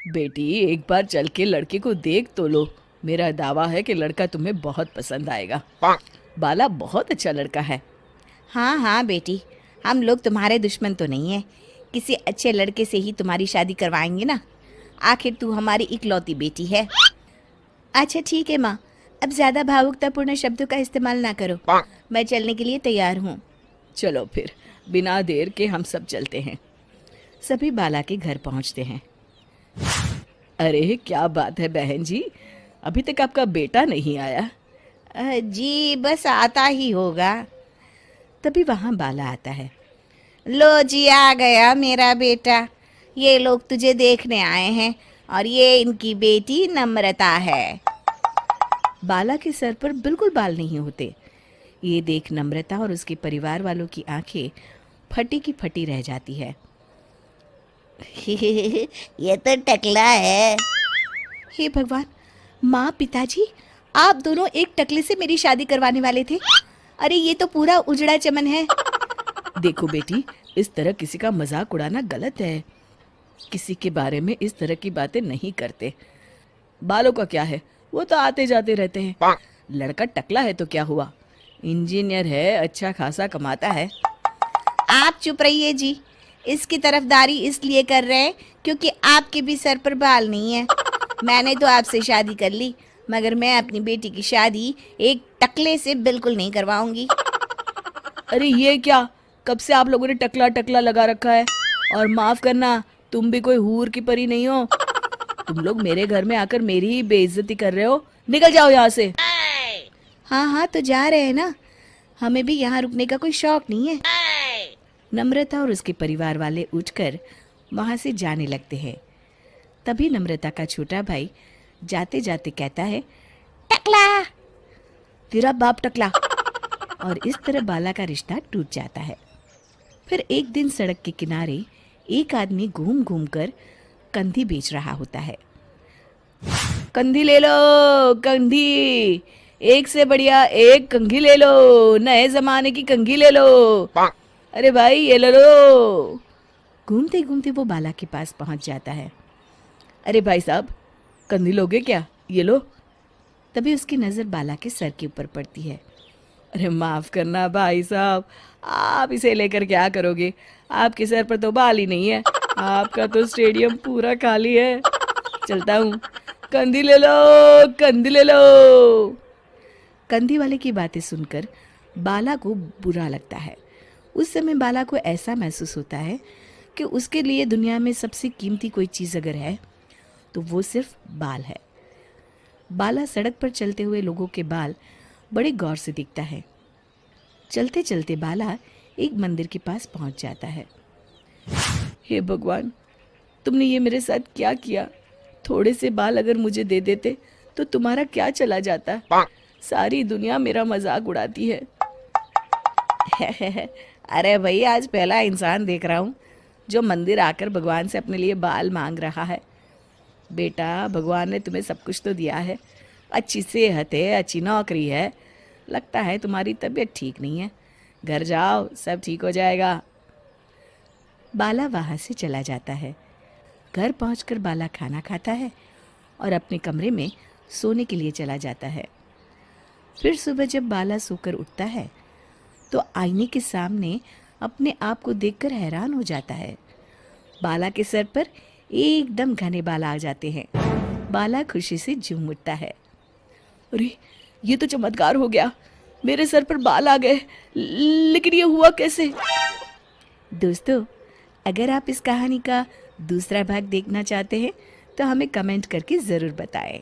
बेटी एक बार चल के लड़के को देख तो लो। मेरा दावा है कि लड़का तुम्हें बहुत पसंद आएगा। बाला बहुत अच्छा लड़का है। हाँ हाँ बेटी, हम लोग तुम्हारे दुश्मन तो नहीं है। किसी अच्छे लड़के से ही तुम्हारी शादी करवाएंगे ना। आखिर तू हमारी इकलौती बेटी है। अच्छा ठीक है माँ, अब ज़्यादा भावुकतापूर्ण शब्दों का इस्तेमाल ना करो। मैं चलने के लिए तैयार हूँ। चलो फिर, बिना देर के हम सब चलते हैं। सभी बाला के घर पहुंचते हैं। अरे क्या बात है बहन जी, अभी तक आपका बेटा नहीं आया? जी बस आता ही होगा। तभी वहां बाला आता है। लो जी, आ गया मेरा बेटा। ये लोग तुझे देखने आए हैं और ये इनकी बेटी नम्रता है। बाला के सर पर बिल्कुल बाल नहीं होते। ये देख नम्रता और उसके परिवार वालों की आंखें फटी की फटी रह जाती है। ये तो टकला है। हे भगवान, माँ पिताजी, आप दोनों एक टकले से मेरी शादी करवाने वाले थे। अरे ये तो पूरा उजड़ा चमन है। देखो बेटी, इस तरह किसी का मजाक उड़ाना गलत है। किसी के बारे में इस तरह की बातें नहीं करते। बालों का क्या है, वो तो आते जाते रहते हैं। लड़का टकला है तो क्या हुआ, इंजीनियर है, अच्छा खासा कमाता है। आप चुप रहिए जी। इसकी तरफदारी इसलिए कर रहे हैं क्योंकि आपके भी सर पर बाल नहीं है। मैंने तो आपसे शादी कर ली, मगर मैं अपनी बेटी की शादी एक टकले से बिल्कुल नहीं करवाऊंगी। अरे ये क्या, कब से आप लोगों ने टकला टकला लगा रखा है? और माफ करना, तुम भी कोई हूर की परी नहीं हो। तुम लोग मेरे घर में आकर मेरी ही बेइज्जती कर रहे हो। निकल जाओ यहाँ से। हाँ हाँ तो जा रहे हैं ना, हमें भी यहाँ रुकने का कोई शौक नहीं है। नम्रता और उसके परिवार वाले उठकर वहां से जाने लगते हैं। तभी नम्रता का छोटा भाई जाते जाते कहता है, टकला। तेरा बाप टकला। और इस तरह बाला का रिश्ता टूट जाता है। फिर एक दिन सड़क के किनारे एक आदमी घूम घूम कर कंधी बेच रहा होता है। कंधी ले लो, कंधी, एक से बढ़िया एक कंघी ले लो, नए जमाने की कंघी ले लो। अरे भाई ये ले लो। घूमते घूमते वो बाला के पास पहुंच जाता है। अरे भाई साहब, कंधी लोगे क्या? ये लो। तभी उसकी नज़र बाला के सर के ऊपर पड़ती है। अरे माफ़ करना भाई साहब, आप इसे लेकर क्या करोगे? आपके सर पर तो बाल ही नहीं है। आपका तो स्टेडियम पूरा खाली है। चलता हूँ, कंधी ले लो, कंधी ले लो। कंधी वाले की बातें सुनकर बाला को बुरा लगता है। उस समय बाला को ऐसा महसूस होता है कि उसके लिए दुनिया में सबसे कीमती कोई चीज़ अगर है तो वो सिर्फ बाल है। बाला सड़क पर चलते हुए लोगों के बाल बड़े गौर से दिखता है। चलते चलते बाला एक मंदिर के पास पहुंच जाता है। हे भगवान, तुमने ये मेरे साथ क्या किया? थोड़े से बाल अगर मुझे दे देते तो तुम्हारा क्या चला जाता? सारी दुनिया मेरा मजाक उड़ाती है। अरे भाई, आज पहला इंसान देख रहा हूँ जो मंदिर आकर भगवान से अपने लिए बाल मांग रहा है। बेटा, भगवान ने तुम्हें सब कुछ तो दिया है। अच्छी सेहत है, अच्छी नौकरी है। लगता है तुम्हारी तबीयत ठीक नहीं है। घर जाओ, सब ठीक हो जाएगा। बाला वहाँ से चला जाता है। घर पहुंचकर बाला खाना खाता है और अपने कमरे में सोने के लिए चला जाता है। फिर सुबह जब बाला सोकर उठता है तो आईने के सामने अपने आप को देखकर हैरान हो जाता है। बाला के सर पर एकदम घने बाल आ जाते हैं। बाला खुशी से झूम उठता है। अरे ये तो चमत्कार हो गया, मेरे सर पर बाल आ गए। लेकिन ये हुआ कैसे? दोस्तों, अगर आप इस कहानी का दूसरा भाग देखना चाहते हैं तो हमें कमेंट करके ज़रूर बताएं।